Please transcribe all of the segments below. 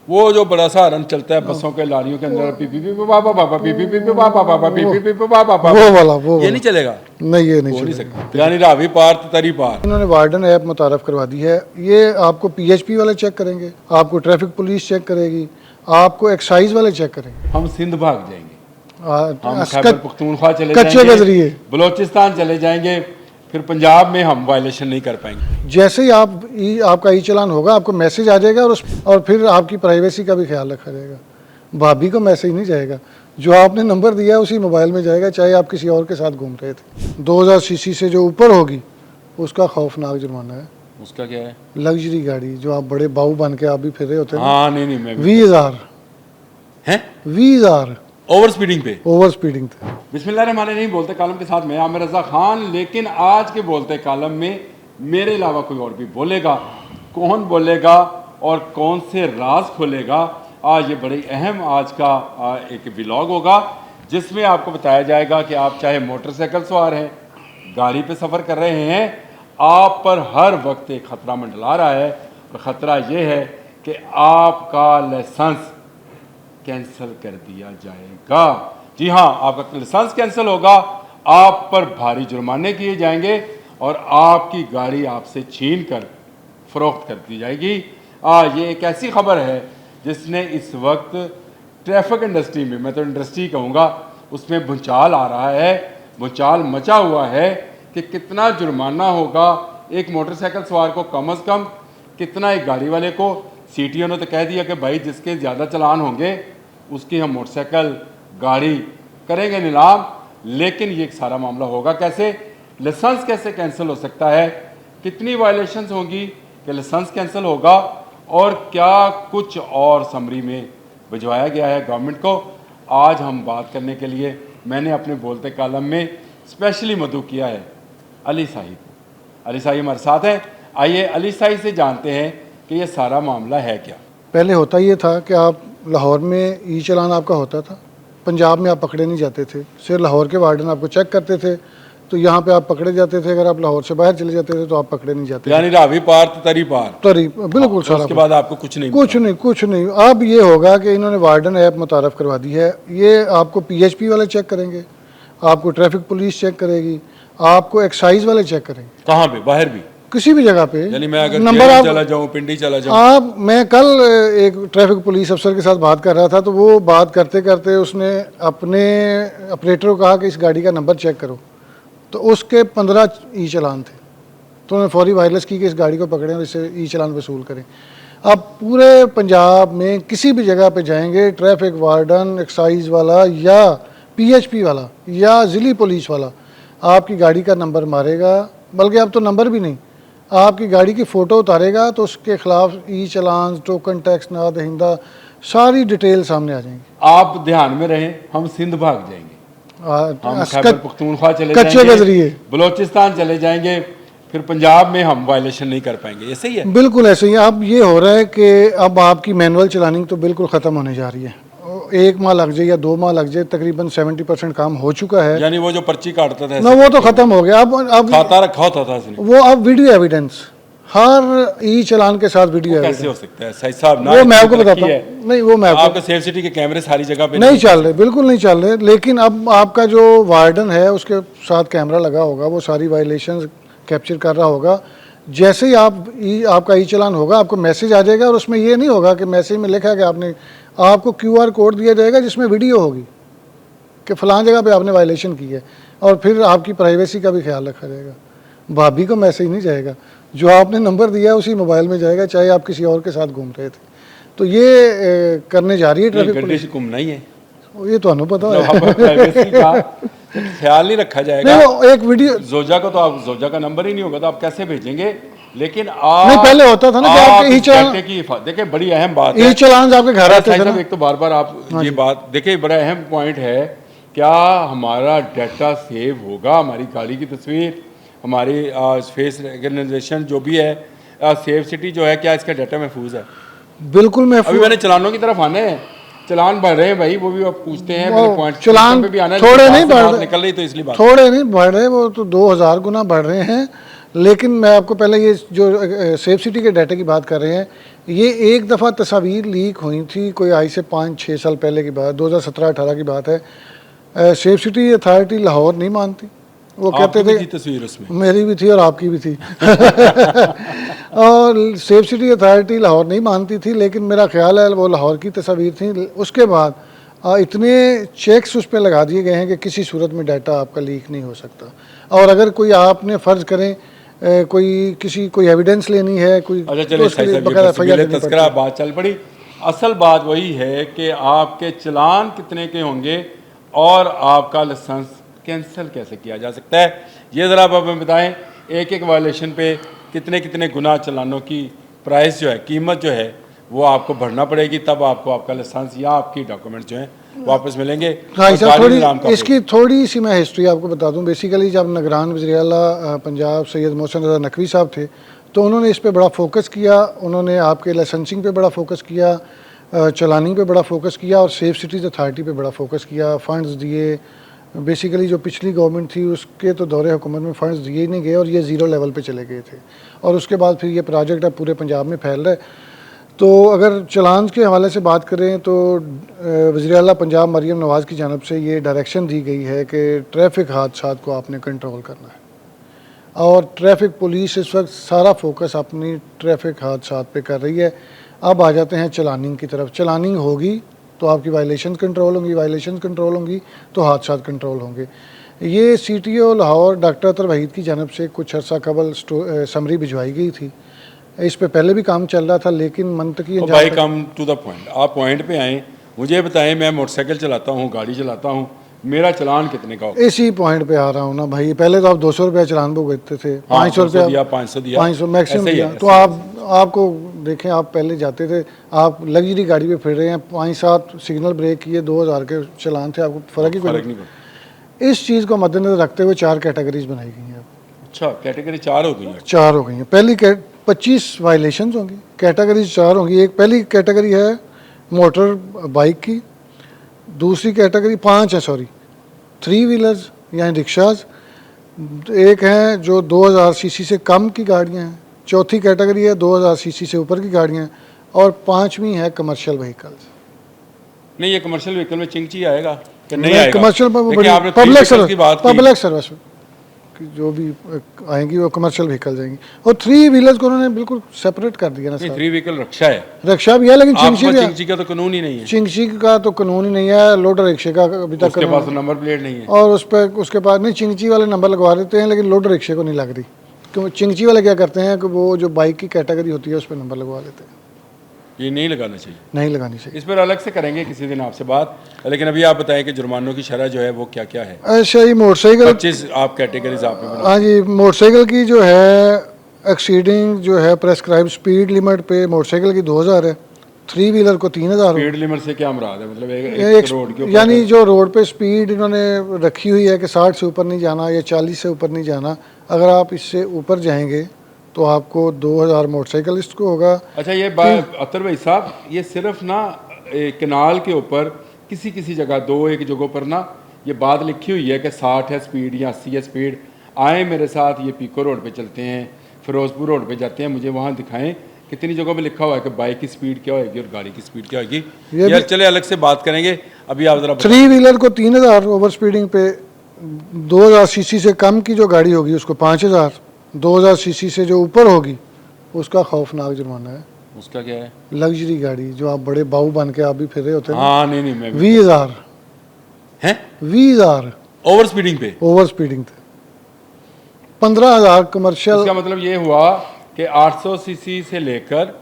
वो जो बड़ा सा हॉर्न चलता है बसों के लारियों के अंदर, पी पी पी बाबा बाबा पी पी पी बाबा बाबा पी पी पी बाबा बाबा, वो वाला ये नहीं चलेगा। नहीं, ये नहीं हो नहीं चलेगा। सकता, यानी रावी पार तरी पार। इन्होंने वार्डन ऐप मुतारफ करवा दी है। ये आपको पीएचपी वाले चेक करेंगे, आपको ट्रैफिक पुलिस चेक करेगी, आपको एक्साइज वाले चेक करेंगे। हम सिंध भाग जाएंगे, हम कच- खैबर पख्तूनख्वा चले कच्चे जाएंगे, के जरिए। बलोचिस्तान चले जाएंगे, फिर पंजाब में हम वायलेशन नहीं कर पाएंगे। जैसे ही आपका ई चालान होगा, आपको मैसेज आ जाएगा और फिर आपकी प्राइवेसी का भी ख्याल रखा जाएगा। भाभी को मैसेज नहीं जाएगा, जो आपने नंबर दिया उसी मोबाइल में जाएगा, चाहे आप किसी और के साथ घूम रहे थे। 2000 सीसी से जो ऊपर होगी उसका खौफनाक जुर्माना है। उसका क्या है? लग्जरी गाड़ी जो आप बड़े बाऊ बन के आप भी फिर रहे होते हैं, हाँ नहीं मैं 20,000 हैं 20,000 ओवर स्पीडिंग पे। ओवर स्पीडिंग थे। बिस्मिल्लाहिर्रहमानिर्रहीम नहीं बोलते कालम के साथ मैं आमिर रजा खान। लेकिन आज के बोलते कालम में मेरे अलावा कोई और भी बोलेगा। कौन बोलेगा और कौन से राज खोलेगा, आज ये बड़ी अहम आज का एक व्लॉग होगा, जिसमें आपको बताया जाएगा कि आप चाहे मोटरसाइकिल सवार हैं, गाड़ी पे सफ़र कर रहे हैं, आप पर हर वक्त एक ख़तरा मंडला रहा है। और ख़तरा ये है कि आपका लाइसेंस कैंसिल कर दिया जाएगा। जी हाँ, आपका लाइसेंस कैंसिल होगा, आप पर भारी जुर्माने किए जाएंगे और आपकी गाड़ी आपसे छीन कर फरोख्त कर दी जाएगी। ये एक ऐसी खबर है जिसने इस वक्त ट्रैफिक इंडस्ट्री में, मैं तो इंडस्ट्री कहूँगा, उसमें भूचाल आ रहा है, भूचाल मचा हुआ है कि कितना जुर्माना होगा एक मोटरसाइकिल सवार को, कम अज़ कम कितना एक गाड़ी वाले को। सीटीओ ने तो कह दिया कि भाई जिसके ज़्यादा चलान होंगे उसकी हम मोटरसाइकिल गाड़ी करेंगे नीलाम। लेकिन ये सारा मामला होगा कैसे, लाइसेंस कैसे कैंसिल हो सकता है, कितनी वायलेशंस होंगी कि लाइसेंस कैंसिल होगा, और क्या कुछ और समरी में भिजवाया गया है गवर्नमेंट को। आज हम बात करने के लिए मैंने अपने बोलते कालम में स्पेशली मदऊ किया है अली साहिब। अली साहिब हमारे साथ हैं, आइए अली साहिब से जानते हैं कि ये सारा मामला है क्या। पहले होता ये था कि आप लाहौर में ई चालान आपका होता था, पंजाब में आप पकड़े नहीं जाते थे, सिर्फ लाहौर के वार्डन आपको चेक करते थे, तो यहाँ पे आप पकड़े जाते थे। अगर आप लाहौर से बाहर चले जाते थे तो आप पकड़े नहीं जाते, यानी रावी पार तरी पार। तरी बिल्कुल सारा। उसके बाद आपको कुछ नहीं। अब ये होगा कि इन्होंने वार्डन ऐप मुतारफ करवा दी है। ये आपको पीएचपी वाले चेक करेंगे, आपको ट्रैफिक पुलिस चेक करेगी, आपको एक्साइज वाले चेक करेंगे। कहाँ पे? बाहर भी, किसी भी जगह पे। यानी मैं अगर नंबर आप चला जाऊं, पिंडी चला जाऊं। आप, मैं कल एक ट्रैफिक पुलिस अफसर के साथ बात कर रहा था, तो वो बात करते करते उसने अपने ऑपरेटर को कहा कि इस गाड़ी का नंबर चेक करो, तो उसके 15 ई चालान थे, तो उन्होंने फौरी वायरलेस की कि इस गाड़ी को पकड़ें और इससे ई चालान वसूल करें। अब पूरे पंजाब में किसी भी जगह पे जाएंगे, ट्रैफिक वार्डन, एक्साइज वाला या पीएचपी वाला या ज़िली पुलिस वाला आपकी गाड़ी का नंबर मारेगा, बल्कि अब तो नंबर भी नहीं, आपकी गाड़ी की फ़ोटो उतारेगा, तो उसके खिलाफ ई चालान, टोकन टैक्स ना दहिंदा, सारी डिटेल सामने आ जाएंगी। आप ध्यान में रहें, हम सिंध भाग जाएंगे, हम खैबर पख्तूनख्वा चले कच्चे के जरिए, जाएंगे, बलोचिस्तान चले जाएंगे, फिर पंजाब में हम वायलेशन नहीं कर पाएंगे। ये सही है? बिल्कुल ऐसे ही। अब ये हो रहा है कि अब आपकी मैनुअल चलानिंग तो बिल्कुल ख़त्म होने जा रही है। 1 माह लग जाए या 2 माह लग जाए, तकरीबन 70% काम हो चुका है। यानी वो जो पर्ची काटता था ना, वो तो ख़त्म हो गया। अब खाता रखा होता था इसने, वो अब वीडियो एविडेंस, हर ई चालान के साथ वीडियो कैसे एविडेंस। हो सकता है? सही साहब ना, वो मैं आपको तरक्की बताता है। हूँ। नहीं, वो मैं आपको, आपके सेफ सिटी के कैमरे सारी जगह पे नहीं चल रहे, बिल्कुल नहीं चल रहे। लेकिन अब आपका जो वार्डन है उसके साथ कैमरा लगा होगा, वो सारी वायलेशन कैप्चर कर रहा होगा। जैसे ही आपका ई चालान होगा, आपको मैसेज आ जाएगा, और उसमें ये नहीं होगा कि मैसेज में लिखा है कि आपको QR कोड दिया जाएगा जिसमें वीडियो होगी कि फ़लाँ जगह पे आपने वायलेशन की है, और फिर आपकी प्राइवेसी का भी ख्याल रखा जाएगा। भाभी को मैसेज नहीं जाएगा, जो आपने नंबर दिया है उसी मोबाइल में जाएगा, चाहे आप किसी और के साथ घूम रहे थे। तो ये करने जा रही है ट्रैफिक पुलिस। घूमना ही है, ये तो पता है, प्राइवेसी का ख्याल नहीं रखा जाएगा। नहीं, वो एक वीडियो, जोजा को तो आप, जोजा का नंबर ही नहीं होगा तो आप कैसे भेजेंगे? लेकिन आप नहीं, पहले होता था ना कि आपके ई चालान, देखिए बड़ी अहम बात है, ई चालान आपके घर आते थे ना। एक तो बार बार आप ये बात देखिए, बड़ा अहम पॉइंट है, क्या हमारा डाटा सेव होगा, हमारी गाड़ी की तस्वीर, हमारी फेस रिकग्निशन जो भी है, सेफ सिटी जो है, क्या इसका डाटा महफूज है? बिल्कुल महफूज। अभी मैंने चलानों की तरफ आने हैं, चलान बढ़ रहे हैं भाई, वो भी आप पूछते हैं मेरे पॉइंट चलान पे भी आना है, थोड़े नहीं बढ़ रहे, निकल रही, तो इसलिए बात थोड़े नहीं बढ़ रहे, वो तो 2000 गुना बढ़ रहे हैं। लेकिन मैं आपको पहले ये जो सेफ सिटी के डाटा की बात कर रहे हैं, ये एक दफ़ा तस्वीर लीक हुई थी कोई आज से 5-6 साल पहले की बात, 2017-18 की बात है। सेफ सिटी अथॉरिटी लाहौर नहीं मानती, वो कहते थे तस्वीर उसमें मेरी भी थी और आपकी भी थी और सेफ सिटी अथॉरिटी लाहौर नहीं मानती थी, लेकिन मेरा ख्याल है वो लाहौर की तस्वीर थी। उसके बाद इतने चेक्स उस पर लगा दिए गए हैं कि किसी सूरत में डाटा आपका लीक नहीं हो सकता। और अगर कोई आपने फ़र्ज़ करें कोई एविडेंस लेनी है कोई, अच्छा चलिए तस्करा बात चल पड़ी। असल बात वही है कि आपके चलान कितने के होंगे और आपका लाइसेंस कैंसिल कैसे किया जा सकता है, ये ज़रा आप हमें बताएं। एक एक वायलेशन पे कितने कितने गुना चलानों की प्राइस जो है, कीमत जो है वो आपको भरना पड़ेगी, तब आपको आपका लाइसेंस या आपकी डॉक्यूमेंट जो हैं वापस मिलेंगे। हाँ थोड़ी इसकी थोड़ी सी मैं हिस्ट्री आपको बता दूं। बेसिकली जब निगरान वज़ीर आला पंजाब सैयद मोहसिन रज़ा नकवी साहब थे तो उन्होंने इस पे बड़ा फोकस किया, उन्होंने आपके लाइसेंसिंग पे बड़ा फोकस किया, चलानिंग पे बड़ा फोकस किया और सेफ सिटीज़ अथॉरिटी पे बड़ा फोकस किया, फंड्स दिए। बेसिकली जो पिछली गवर्नमेंट थी उसके तो दौरे हुकूमत में फ़ंड्स दिए ही नहीं गए और ये ज़ीरो लेवल पे चले गए थे, और उसके बाद फिर ये प्रोजेक्ट अब पूरे पंजाब में फैल रहा है। तो अगर चलान के हवाले से बात करें तो वज़ीर आला पंजाब मरीम नवाज़ की जानब से ये डायरेक्शन दी गई है कि ट्रैफिक हादसात को आपने कंट्रोल करना है, और ट्रैफिक पुलिस इस वक्त सारा फोकस अपनी ट्रैफिक हादसात पे कर रही है। अब आ जाते हैं चलानिंग की तरफ। चलानिंग होगी तो आपकी वायलेशन कंट्रोल होंगी, वायलेशन कंट्रोल होंगी तो हादसात कंट्रोल होंगे। ये CTO लाहौर डॉक्टर अतर वहीद की जानब से कुछ अर्सा कबल समरी भिजवाई गई थी। इस पे पहले भी काम चल रहा था, लेकिन मंतकी भाई कम टू द पॉइंट, आप पॉइंट पे आएँ। मुझे बताएं, मैं मोटरसाइकिल चलाता हूँ, गाड़ी चलाता हूँ, मेरा चलान कितने का होगा? इसी पॉइंट पे आ रहा हूँ ना भाई। पहले तो आप 200 रुपया चलान भुगतते थे, 500 रुपया 500 मैक्सिमम दिया। तो आपको देखें, आप पहले जाते थे, आप लग्जरी गाड़ी पे फिर रहे हैं, 5-7 सिग्नल ब्रेक किए, 2000 के चलान थे, आपको फ़र्क ही कोई नहीं। इस चीज़ को मद्देनजर रखते हुए 4 कैटेगरीज बनाई गई हैं। अच्छा, कैटेगरी 4 हो गई है? 4 हो गई हैं। पहली 25 वायलेशन होंगी, कैटेगरीज 4 होंगी। एक पहली कैटेगरी है मोटर बाइक की, दूसरी कैटेगरी 5 है, सॉरी 3 व्हीलर्स यानी रिक्शाज, एक है जो 2000 सीसी से कम की गाड़ियाँ हैं, चौथी कैटेगरी है 2000 सीसी से ऊपर की गाड़ियाँ, और 5वीं है कमर्शियल व्हीकल्स। नहीं, ये कमर्शियल व्हीकल में चिंगची आएगा कि नहीं आएगा? कमर्शियल पब्लिक सर्विस जो भी आएंगी वो कमर्शियल व्हीकल जाएंगी, और 3 व्हीलर्स को उन्होंने बिल्कुल सेपरेट कर दिया ना। 3 व्हीकल रक्षा है, रक्षा भी है, लेकिन चिंगची का तो कानून ही नहीं है। चिंगची का तो कानून ही नहीं है, लोडर रिक्शे का अभी तक उसके पास नंबर प्लेट नहीं है, और उसके पास नहीं, चिंगची वाले नंबर लगवा देते हैं, लेकिन लोडर रिक्शे को नहीं लग रही। क्यों? चिंगची वाले क्या करते हैं कि वो जो बाइक की कैटेगरी होती है उस पर नंबर लगवा लेते हैं। ये नहीं लगाना चाहिए, नहीं लगानी चाहिए। इस पर अलग से करेंगे किसी दिन आपसे बात, लेकिन अभी आप बताएं कि जुर्मानों की शरह जो है वो क्या क्या है? अच्छा, ये मोटरसाइकिल 25 आप कैटेगरीज आपने बनाई। हाँ जी, मोटरसाइकिल की जो है एक्सीडिंग जो है प्रेस्क्राइब स्पीड लिमिट पे मोटरसाइकिल की 2000 है, 3 व्हीलर को 3000। स्पीड लिमिट से क्या मुराद है? मतलब एक रोड के ऊपर, यानी जो रोड पे स्पीड इन्होंने रखी हुई है कि 60 से ऊपर नहीं जाना या 40 से ऊपर नहीं जाना, अगर आप इससे ऊपर जाएंगे तो आपको 2000 मोटरसाइकिलिस्ट को होगा। अच्छा, ये अतर भाई साहब, ये सिर्फ ना कनाल के ऊपर किसी किसी जगह 2-1 जगहों पर ना ये बात लिखी हुई है कि 60 है स्पीड या 80 है स्पीड, आए मेरे साथ, ये पीको रोड पे चलते हैं, फिरोजपुर रोड पे जाते हैं, मुझे वहाँ दिखाएं कितनी जगहों पे लिखा हुआ है कि बाइक की स्पीड क्या होगी और गाड़ी की स्पीड क्या होगी। यार चले अलग से बात करेंगे, अभी आप जरा 3 व्हीलर को 3000 ओवर स्पीडिंग पे, 2000 सीसी से कम की जो गाड़ी होगी उसको 5000, 2000 सीसी से जो ऊपर होगी उसका खौफनाक जुर्माना है। उसका क्या है? लग्जरी गाड़ी जो आप बड़े बाऊ बन के आप भी फिर रहे होते हैं। हाँ, नहीं मैं 20,000 है, 20,000 ओवर स्पीडिंग पे, ओवर स्पीडिंग थे। 15,000 कमर्शियल। इसका मतलब ये हुआ कि 800 सीसी से लेकर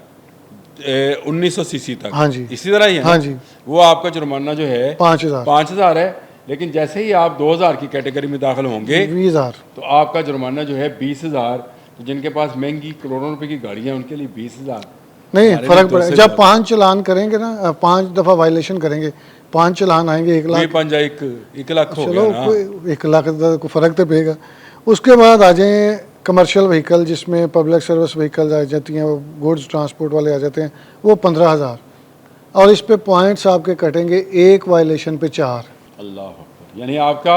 1900 सीसी तक। हाँ जी, इसी तरह ही है। हाँ जी, वो आपका जुर्माना जो है 5000 है, लेकिन जैसे ही आप 2000 की कैटेगरी में दाखिल होंगे 20,000 तो आपका जुर्माना जो है 20,000। तो जिनके पास महंगी करोड़ों रुपए की गाड़ियां उनके लिए 20,000 नहीं फर्क पड़ेगा। जब 5 चलान करेंगे ना, 5 दफ़ा वायलेशन करेंगे, 5 चलान आएंगे 1 लाख, 1 लाख हो चलो गया ना। 1 लाख को फ़र्क तो पेगा। उसके बाद आ जाएँ कमर्शियल व्हीकल, जिसमें पब्लिक सर्विस व्हीकल आ जाती हैं, वो गुड्स ट्रांसपोर्ट वाले आ जाते हैं, वो 15,000, और इस पे पॉइंट्स आपके कटेंगे एक वायलेशन पे 4। अल्लाह अकबर। यानी आपका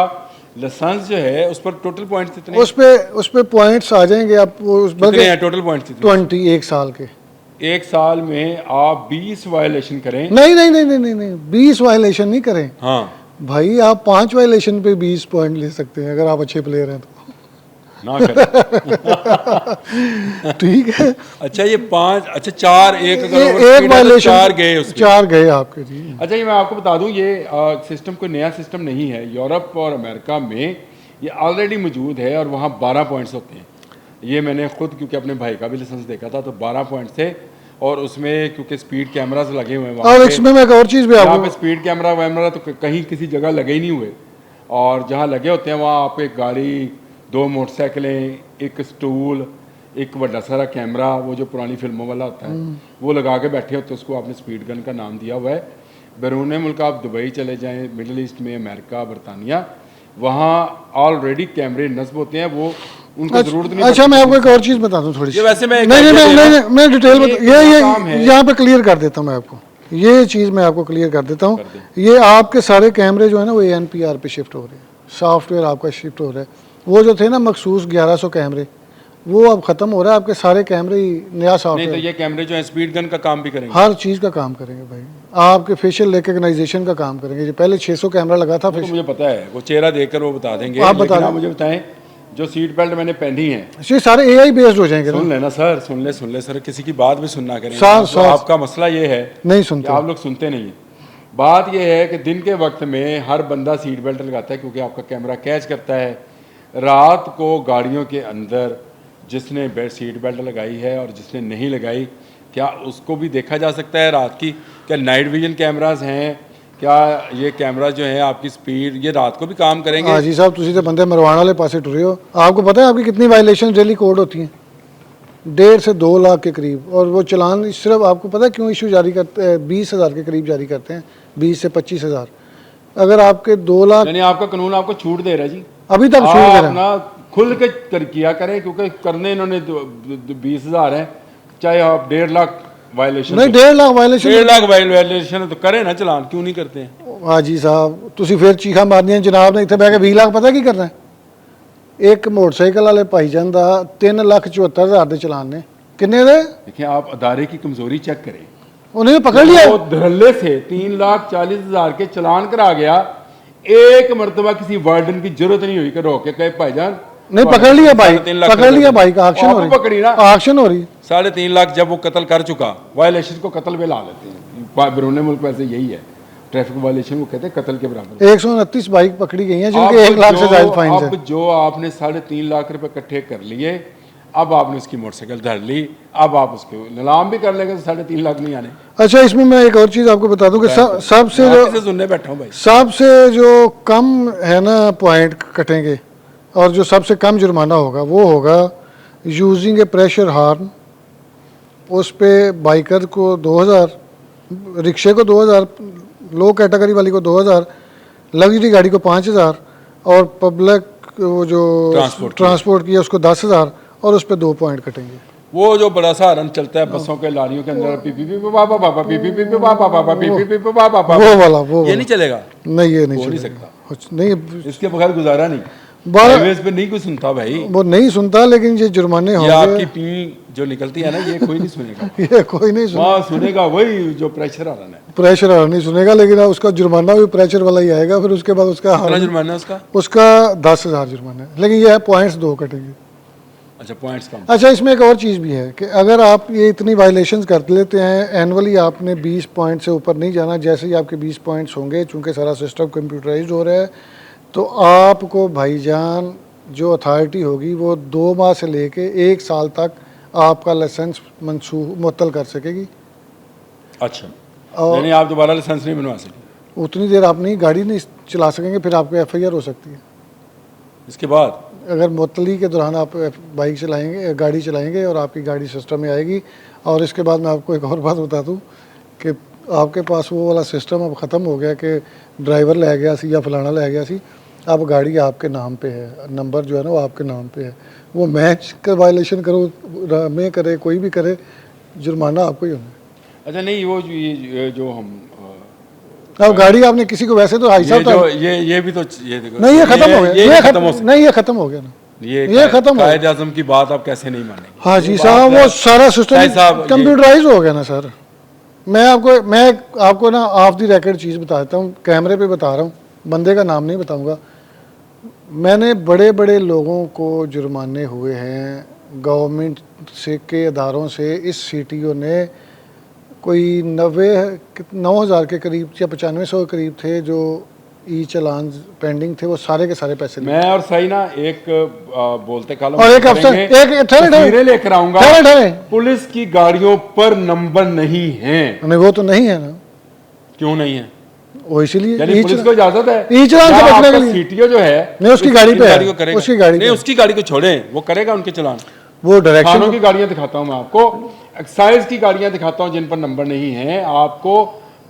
लाइसेंस जो है उस पर टोटल पॉइंट्स कितने उस पे पॉइंट्स आ जाएंगे आप कितने हैं टोटल पॉइंट्स कितने 20 एक साल के। एक साल में आप 20 वायलेशन करें नहीं नहीं नहीं नहीं नहीं नहीं 20 वायलेशन नहीं करें हाँ भाई, आप 5 वायलेशन पे 20 पॉइंट ले सकते हैं अगर आप अच्छे प्लेयर हैं तो। ना करें ठीक है, अच्छा ये 5 अच्छा 4 एक अगर एक overspeed है तो वायलेशन 4 गए उसके 4 गए आपके जी। अच्छा ये मैं आपको बता दूं ये सिस्टम कोई नया सिस्टम नहीं है। यूरोप और अमेरिका में ये ऑलरेडी मौजूद है और वहाँ 12 पॉइंट्स होते हैं। ये मैंने खुद क्योंकि अपने भाई का भी लाइसेंस देखा था तो 12 पॉइंट्स थे और उसमें क्योंकि स्पीड कैमरास लगे हुए हैं और इसमें मैं एक और चीज़ भी यहाँ आपको पे स्पीड कैमरा वैमरा तो कहीं किसी जगह लगे ही नहीं हुए और जहाँ लगे होते हैं वहाँ आप एक गाड़ी 2 मोटरसाइकिलें एक स्टूल एक बड़ा सारा कैमरा वो जो पुरानी फिल्मों वाला होता है वो लगा के बैठे होते हैं। उसको आपने स्पीड गन का नाम दिया हुआ है। बैरून मुल्क आप दुबई चले जाएं, मिडल ईस्ट में अमेरिका बरतानिया, वहाँ ऑलरेडी कैमरे नस्ब होते हैं, वो उनको जरूरत नहीं। अच्छा मैं आपको एक और चीज़ बता दूं थोड़ी सी। ये वैसे मैं नहीं नहीं नहीं मैं डिटेल ये काम है। यहाँ पे क्लियर कर देता हूँ मैं आपको, ये चीज़ मैं आपको क्लियर कर देता हूँ। ये आपके सारे कैमरे जो है ना वो ANPR पे शिफ्ट हो रहे हैं, सॉफ्टवेयर आपका शिफ्ट हो रहा है। वो जो थे ना मखसूस 1100 कैमरे वो अब ख़त्म हो रहा है, आपके सारे कैमरे ही नया नहीं सॉफ्टवेयर तो ये कैमरे जो है स्पीड गन का काम भी करेंगे, हर चीज़ का काम करेंगे भाई, आपके फेशियल रिकग्नाइजेशन का काम करेंगे। जो पहले 600 कैमरा लगा था वो तो मुझे पता है, वो चेहरा देखकर वो बता देंगे। आप बता लेकिन आप दें। मुझे बताएं जो सीट बेल्ट मैंने पहनी है ये सारे AI बेस्ड हो जाएंगे ना। सुन लेना सर, सुन ले सर, किसी की बात भी सुनना करें। सर, आपका मसला ये है नहीं कि सुनते आप लोग सुनते नहीं हैं। बात यह है कि दिन के वक्त में हर बंदा सीट बेल्ट लगाता है क्योंकि आपका कैमरा कैच करता है। रात को गाड़ियों के अंदर जिसने सीट बेल्ट लगाई है और जिसने नहीं लगाई, क्या उसको भी देखा जा सकता है रात की? क्या नाइट विजन कैमराज हैं? क्या ये कैमरा जो है आपकी स्पीड ये रात को भी काम करेंगे? हाँ जी साहब, तुसी तो बंदे मरवाने वाले पासे टुरे हो। आपको पता है आपकी कितनी वायलेशन डेली कोड होती हैं? 1.5 से 2 लाख के करीब। और वो चलान सिर्फ आपको पता है क्यों इशू जारी करते हैं? 20,000 के करीब जारी करते हैं, 20 से 25,000। अगर आपके 2 लाख यानी आपका कानून आपको छूट दे रहा है जी, अभी तक छूट दे आप रहे हैं। ना खुल के किया करें क्योंकि करने इन्होंने 20,000 है, चाहे आप 1.5 लाख वायलेशन नहीं 1.5 लाख वायलेशन 1.5 लाख वायलेशन तो करें ना, चलान क्यों नहीं करते हैं? हाँ जी साहब, तुसी फिर चीखा मारनियां जनाब ने इतने बह के 20 लाख पता की करना है? एक मोटरसाइकिल वाले भाईजान का 3,74,000 के चलान ने। किन्ने दे? देखिए आप अदारे की कमजोरी चेक करें। उन्हें पकड़ लिया। वो धड़ल्ले से 3,40,000 के चलान करा गया। एक मरतबा किसी वार्डन की जरूरत नहीं हुई कि रोके कहे भाईजान नहीं पकड़ लिया भाई, 3.5 लाख पकड़ लिया भाई का एक्शन हो रही, पकड़ी ना एक्शन हो रही। 3.5 लाख जब वो कत्ल कर चुका, वायलेशन को कत्ल में ला लेते हैं। बैरून मुल्क वैसे यही है, ट्रैफिक वायलेशन को कहते हैं कत्ल के बराबर। 129 बाइक पकड़ी गई हैं जिनके 1 लाख से ज्यादा फाइन है। अब जो आपने 3.5 लाख रुपए इकट्ठे कर लिए, अब आपने उसकी मोटरसाइकिल धर ली, अब आप उसको नीलाम भी कर लेंगे तो 3.5 लाख नहीं आने। अच्छा इसमें मैं एक और चीज आपको बता दूं कि सबसे जो सुनने बैठा हूँ भाई, सबसे जो कम है ना पॉइंट कटेंगे और जो सबसे कम जुर्माना होगा वो होगा यूजिंग ए प्रेशर हार्न। उस पे बाइकर को 2,000, रिक्शे को 2,000, लो कैटेगरी वाली को 2,000, लग्जरी गाड़ी को 5,000 और पब्लिक वो जो ट्रांसपोर्ट किया उसको 10,000 और उस पे 2 पॉइंट कटेंगे। वो जो बड़ा सा हरन चलता है बसों के लारियों के अंदर, पी पी पी पापा पापा पी पी पी पापा पापा पी पी पी पापा पापा, वो वाला वो ये नहीं चलेगा। नहीं ये नहीं हो नहीं चलेगा। सकता, नहीं इसके बगैर गुजारा नहीं। 12 हाईवेज पे नहीं कोई सुनता भाई, वो नहीं सुनता, लेकिन ये जुर्माने ये होंगे। आपकी पी जो निकलती है ना ये कोई नहीं सुनेगा। ये कोई नहीं सुनेगा, वहाँ सुनेगा वही जो प्रेशर हरन है। प्रेशर हार्न नहीं सुनेगा, लेकिन उसका जुर्माना भी प्रेशर वाला ही आएगा। फिर उसके बाद उसका कितना जुर्माना है उसका? उसका 10,000 जुर्माना है, लेकिन ये है पॉइंट्स 2 कटेंगे। अच्छा पॉइंट्स कम। अच्छा इसमें एक और चीज़ भी है कि अगर आप ये इतनी वायलेशंस कर लेते हैं, एनुअली आपने 20 पॉइंट से ऊपर नहीं जाना। जैसे ही आपके 20 पॉइंट्स होंगे, चूँकि सारा सिस्टम कंप्यूटराइज हो रहा है, तो आपको भाईजान जो अथॉरिटी होगी वो 2 माह से लेके 1 साल तक आपका लाइसेंस मुअत्तल कर सकेगी। अच्छा, और यानी आप दोबारा लाइसेंस नहीं बनवा सकेंगे उतनी देर आप नहीं गाड़ी नहीं चला सकेंगे, फिर आपको FIR हो सकती है। इसके बाद? अगर मुअत्तली के दौरान आप बाइक चलाएंगे, गाड़ी चलाएंगे और आपकी गाड़ी सिस्टम में आएगी। और इसके बाद मैं आपको एक और बात बता दूं कि आपके पास वो वाला सिस्टम अब ख़त्म हो गया कि ड्राइवर ले गया सी या फलाना ले गया सी। अब गाड़ी आपके नाम पे है, नंबर जो है ना वो आपके नाम पे है। वो मैच का वायलेशन करो, मैं करे कोई भी करे, जुर्माना आपको ही होना है। अच्छा नहीं, वो ये जो हम अब गाड़ी आपने किसी को वैसे तो हाई ये साहब जो ये भी तो ये देखो, नहीं, ये खत्म हो गया, ये खत्म हो नहीं, ये खत्म हो गया ना, ये खत्म हो गया। कायदे आज़म की बात आप कैसे नहीं मानेंगे? हाँ जी ये साहब, बात वो है। सारा सिस्टम शाहिद साहब, ये- कंप्यूटराइज हो गया ना सर। मैं आपको ना ऑफ द रिकॉर्ड चीज़ बता देता हूँ, कैमरे पे बता रहा हूँ, बंदे का नाम नहीं बताऊँगा। मैंने बड़े बड़े लोगों को जुर्माने हुए हैं गवर्नमेंट से के अदारों से। इस सीटीओ ने कोई 9,000 के करीब या 9500 के करीब थे जो ई चालान पेंडिंग थे, वो सारे के सारे पैसे लिए। मैं और सही ना एक बोलते कालम और एक अफसर करेंगे, एक ठहरे तस्वीरें लेकर आऊंगा। ठहरे पुलिस की गाड़ियों पर नंबर नहीं है। नहीं, वो तो नहीं है ना, क्यों नहीं है? वो इसीलिए यानी पुलिस को इजाजत है ई चालान से बचने के लिए। सीटीओ जो है नहीं, उसकी गाड़ी पे है, को करेगा। उसकी गाड़ी नहीं, पे। उसकी गाड़ी को छोड़ें, वो करेगा उनके चलान। वो डायरेक्शन थानों की गाड़ियां दिखाता हूं मैं आपको, एक्साइज की गाड़ियां दिखाता हूं जिन पर नंबर नहीं है, आपको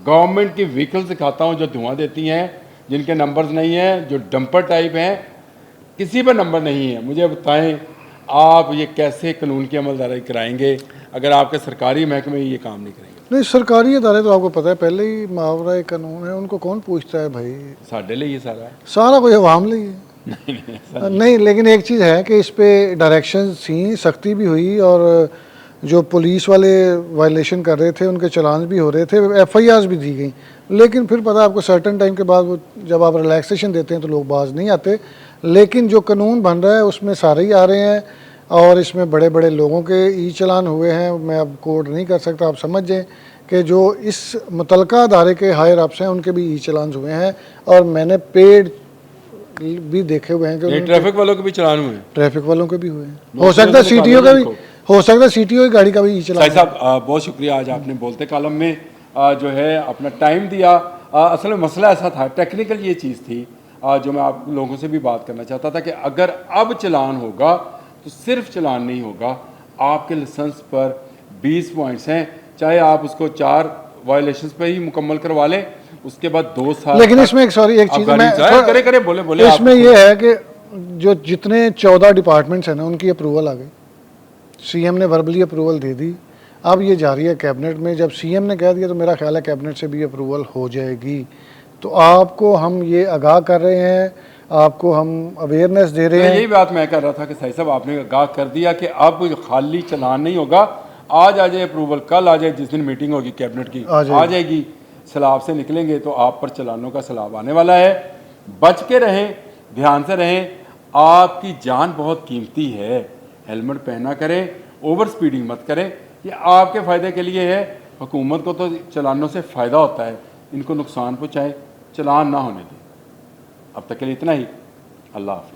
गवर्नमेंट की व्हीकल्स दिखाता हूं जो धुआं देती हैं, जिनके नंबर्स नहीं है, जो डंपर टाइप हैं, किसी पर नंबर नहीं है। मुझे बताएं आप ये कैसे कानून की अमलदारी कराएंगे अगर आपके सरकारी महकमे ये काम नहीं करेंगे? नहीं, सरकारी अदारे तो आपको पता है पहले ही मुआवरा कानून है, उनको कौन पूछता है भाई, साढ़े लिए ये सारा है। सारा कोई अवाम ले है। नहीं, लेकिन एक चीज़ है कि इस पे डायरेक्शन थी, सख्ती भी हुई, और जो पुलिस वाले वायलेशन कर रहे थे उनके चलान भी हो रहे थे, FIRs भी दी गई। लेकिन फिर पता है आपको, सर्टन टाइम के बाद वो जब आप रिलैक्सेशन देते हैं तो लोग बाज नहीं आते। लेकिन जो कानून बन रहा है उसमें सारे ही आ रहे हैं, और इसमें बड़े बड़े लोगों के ई चालान हुए हैं। मैं अब कोड नहीं कर सकता, आप समझ जाएँ कि जो इस मुतलका अदारे के हायर अप्स हैं उनके भी ई चालान हुए हैं, और मैंने पेड भी देखे हुए हैं कि ट्रैफिक वालों के भी चलान हुए हैं, ट्रैफिक वालों के भी हुए हैं। हो सकता है सीटीओ का भी, हो सकता है सीटीओ की गाड़ी का भी ई चालान। साहब बहुत शुक्रिया, आज आपने बोलते कालम में जो है अपना टाइम दिया। असल में मसला ऐसा था, टेक्निकल ये चीज़ थी जो मैं आप लोगों से भी बात करना चाहता था कि अगर अब चलान होगा तो सिर्फ चलान नहीं होगा, आपके लाइसेंस पर 20 पॉइंट्स हैं, चाहे आप उसको 4 वायलेशंस पे ही मुकम्मल करवा लें, उसके बाद 2 साल। लेकिन इसमें एक चीज़ मैं करे बोले इसमें ये है कि जो जितने 14 डिपार्टमेंट्स हैं ना, उनकी अप्रूवल आ गई, सीएम ने वर्बली अप्रूवल दे दी। अब ये जा रही है कैबिनेट में, जब सीएम ने कह दिया तो मेरा ख्याल है कैबिनेट से भी अप्रूवल हो जाएगी। तो आपको हम ये आगाह कर रहे हैं, आपको हम अवेयरनेस दे रहे हैं। यही बात मैं कर रहा था कि सही साहब आपने आगाह कर दिया कि अब खाली चलान नहीं होगा, आज आ जाए अप्रूवल, कल आ जाए, जिस दिन मीटिंग होगी कैबिनेट की आ जाएगी, सैलाब से निकलेंगे तो आप पर चलानों का सैलाब आने वाला है। बच के रहें, ध्यान से रहें, आपकी जान बहुत कीमती है, हेलमेट पहना करें, ओवर स्पीडिंग मत करें, ये आपके फ़ायदे के लिए है। हुकूमत को तो चलानों से फ़ायदा होता है, इनको नुकसान पहुँचाएं, चलान ना होने दें। अब तक के लिए इतना ही, अल्लाह हाफ़िज़।